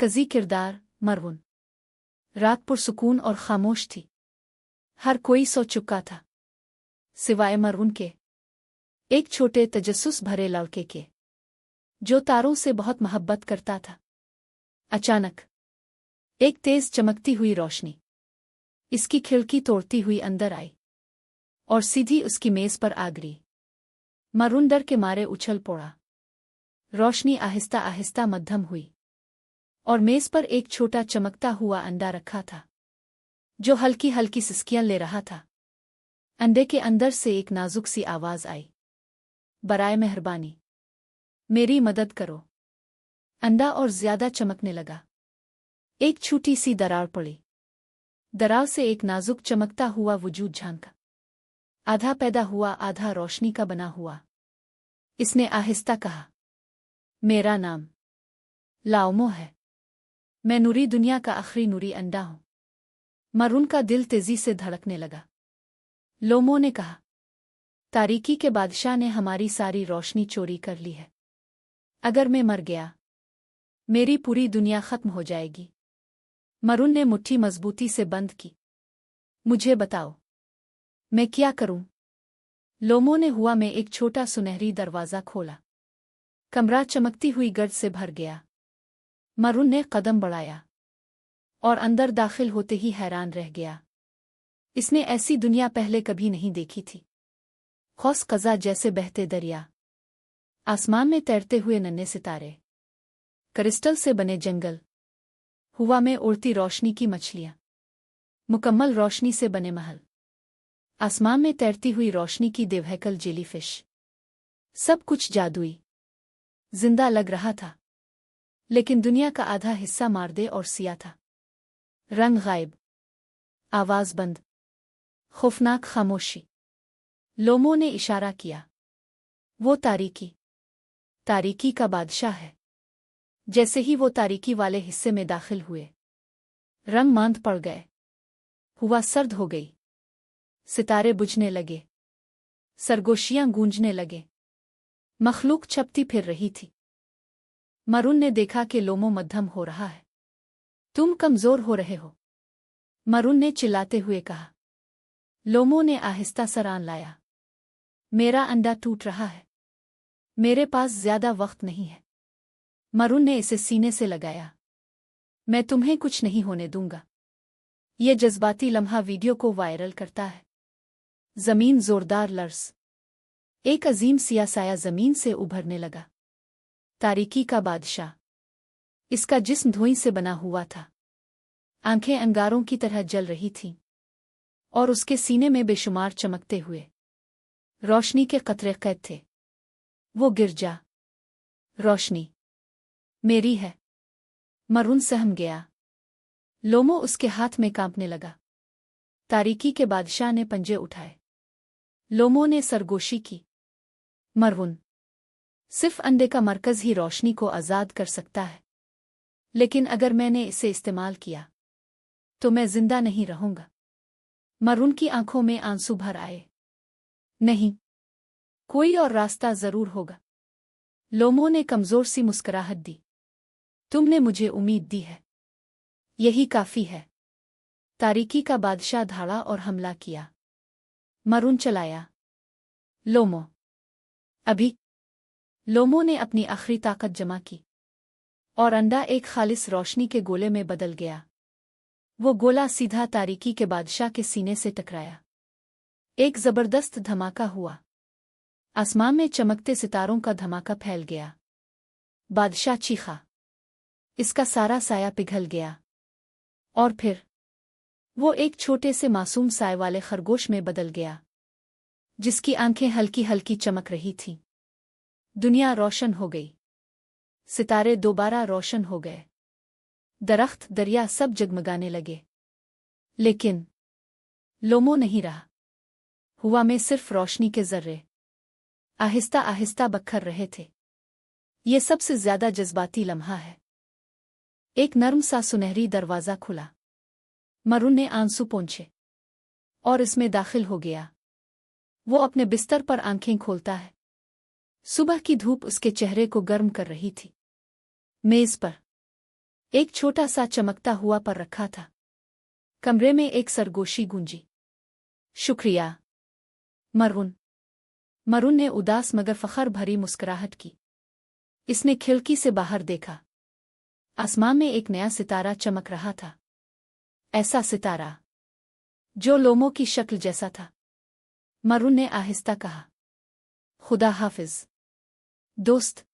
मरकजी किरदार मरवुन। रात पुरसुकून और खामोश थी। हर कोई सो चुका था सिवाय मरवुन के, एक छोटे तजस्सुस भरे लड़के के जो तारों से बहुत मोहब्बत करता था। अचानक एक तेज चमकती हुई रोशनी इसकी खिड़की तोड़ती हुई अंदर आई और सीधी उसकी मेज पर आ गिरी। मरवुन डर के मारे उछल पड़ा। रोशनी आहिस्ता आहिस्ता मध्यम हुई और मेज पर एक छोटा चमकता हुआ अंडा रखा था जो हल्की हल्की सिसकियां ले रहा था। अंडे के अंदर से एक नाजुक सी आवाज आई, बराए मेहरबानी मेरी मदद करो। अंडा और ज्यादा चमकने लगा। एक छोटी सी दरार पड़ी। दरार से एक नाजुक चमकता हुआ वजूद झांका, आधा पैदा हुआ आधा रोशनी का बना हुआ। इसने आहिस्ता कहा, मेरा नाम लाओमो है। मैं नूरी दुनिया का आखिरी नूरी अंडा हूं। मरवुन का दिल तेजी से धड़कने लगा। लोमो ने कहा, तारीकी के बादशाह ने हमारी सारी रोशनी चोरी कर ली है। अगर मैं मर गया मेरी पूरी दुनिया खत्म हो जाएगी। मरवुन ने मुट्ठी मजबूती से बंद की। मुझे बताओ मैं क्या करूं? लोमो ने हुआ में एक छोटा सुनहरी दरवाजा खोला। कमरा चमकती हुई गर्द से भर गया। मरवुन ने कदम बढ़ाया और अंदर दाखिल होते ही हैरान रह गया। इसने ऐसी दुनिया पहले कभी नहीं देखी थी। खौस कज़ा जैसे बहते दरिया, आसमान में तैरते हुए नन्हे सितारे, क्रिस्टल से बने जंगल, हवा में उड़ती रोशनी की मछलियां, मुकम्मल रोशनी से बने महल, आसमान में तैरती हुई रोशनी की देवहैकल जेलीफिश। सब कुछ जादुई जिंदा लग रहा था, लेकिन दुनिया का आधा हिस्सा मार्दे और सिया था। रंग गायब, आवाज बंद, खौफनाक खामोशी। लोमो ने इशारा किया, वो तारीकी का बादशाह है। जैसे ही वो तारीकी वाले हिस्से में दाखिल हुए, रंग मांद पड़ गए। हुआ सर्द हो गई। सितारे बुझने लगे, सरगोशियां गूंजने लगे, मखलूक छपती फिर रही थी। मरवुन ने देखा कि लोमो मध्यम हो रहा है। तुम कमजोर हो रहे हो, मरवुन ने चिल्लाते हुए कहा। लोमो ने आहिस्ता सर आन लाया। मेरा अंडा टूट रहा है, मेरे पास ज्यादा वक्त नहीं है। मरवुन ने इसे सीने से लगाया। मैं तुम्हें कुछ नहीं होने दूंगा। ये जज्बाती लम्हा वीडियो को वायरल करता है। जमीन जोरदार लर्स। एक अजीम सिया साया जमीन से उभरने लगा। तारीकी का बादशाह। इसका जिस्म धुएं से बना हुआ था। आंखें अंगारों की तरह जल रही थीं और उसके सीने में बेशुमार चमकते हुए रोशनी के कतरे कैद थे। वो गिर जा। रोशनी मेरी है। मरवुन सहम गया। लोमो उसके हाथ में कांपने लगा। तारीकी के बादशाह ने पंजे उठाए। लोमो ने सरगोशी की। मरवुन, सिर्फ अंडे का मरकज ही रोशनी को आजाद कर सकता है, लेकिन अगर मैंने इसे इस्तेमाल किया तो मैं जिंदा नहीं रहूंगा। मरवुन की आंखों में आंसू भर आए। नहीं, कोई और रास्ता जरूर होगा। लोमो ने कमजोर सी मुस्कुराहट दी। तुमने मुझे उम्मीद दी है, यही काफी है। तारीकी का बादशाह धाड़ा और हमला किया। मरवुन चलाया। लोमो अभी। लोमो ने अपनी आखिरी ताकत जमा की और अंडा एक खालिस रोशनी के गोले में बदल गया। वो गोला सीधा तारीकी के बादशाह के सीने से टकराया। एक जबरदस्त धमाका हुआ। आसमान में चमकते सितारों का धमाका फैल गया। बादशाह चीखा। इसका सारा साया पिघल गया और फिर वो एक छोटे से मासूम साए वाले खरगोश में बदल गया, जिसकी आंखें हल्की हल्की चमक रही थीं। दुनिया रोशन हो गई। सितारे दोबारा रोशन हो गए। दरख्त, दरिया सब जगमगाने लगे। लेकिन लोमो नहीं रहा। हुआ में सिर्फ रोशनी के जर्रे आहिस्ता आहिस्ता बखर रहे थे। ये सबसे ज्यादा जज्बाती लम्हा है। एक नर्म सा सुनहरी दरवाजा खुला। मरवुन ने आंसू पोंछे और इसमें दाखिल हो गया। वो अपने बिस्तर पर आंखें खोलता है। सुबह की धूप उसके चेहरे को गर्म कर रही थी। मेज पर एक छोटा सा चमकता हुआ पर रखा था। कमरे में एक सरगोशी गूंजी। शुक्रिया मरून। मरून ने उदास मगर फखर भरी मुस्कुराहट की। इसने खिड़की से बाहर देखा। आसमान में एक नया सितारा चमक रहा था। ऐसा सितारा जो लोमों की शक्ल जैसा था। मरून ने आहिस्ता कहा, खुदा हाफिज दोस्त।